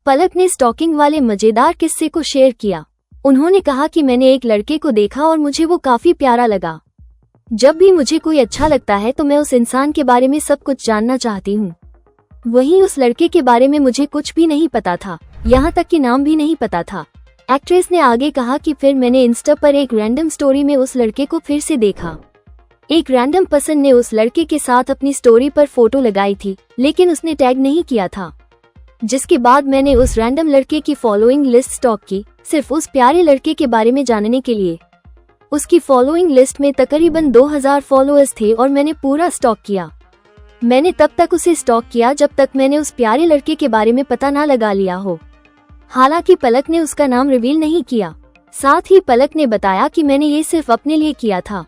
पलक ने स्टॉकिंग वाले मजेदार किस्से को शेयर किया। उन्होंने कहा कि मैंने एक लड़के को देखा और मुझे वो काफी प्यारा लगा। जब भी मुझे कोई अच्छा लगता है तो मैं उस इंसान के बारे में सब कुछ जानना चाहती हूँ। वहीं उस लड़के के बारे में मुझे कुछ भी नहीं पता था, यहाँ तक कि नाम भी नहीं पता था। एक्ट्रेस ने आगे कहा कि फिर मैंने इंस्टा पर एक रैंडम स्टोरी में उस लड़के को फिर से देखा। एक रैंडम पर्सन ने उस लड़के के साथ अपनी स्टोरी पर फोटो लगाई थी, लेकिन उसने टैग नहीं किया था। जिसके बाद मैंने उस रैंडम लड़के की फॉलोइंग लिस्ट स्टॉक की, सिर्फ उस प्यारे लड़के के बारे में जानने के लिए। उसकी फॉलोइंग लिस्ट में तकरीबन 2000 फॉलोअर्स थे और मैंने पूरा स्टॉक किया। मैंने तब तक उसे स्टॉक किया जब तक मैंने उस प्यारे लड़के के बारे में पता ना लगा लिया हो। हालांकि पलक ने उसका नाम रिवील नहीं किया। साथ ही पलक ने बताया कि मैंने ये सिर्फ अपने लिए किया था।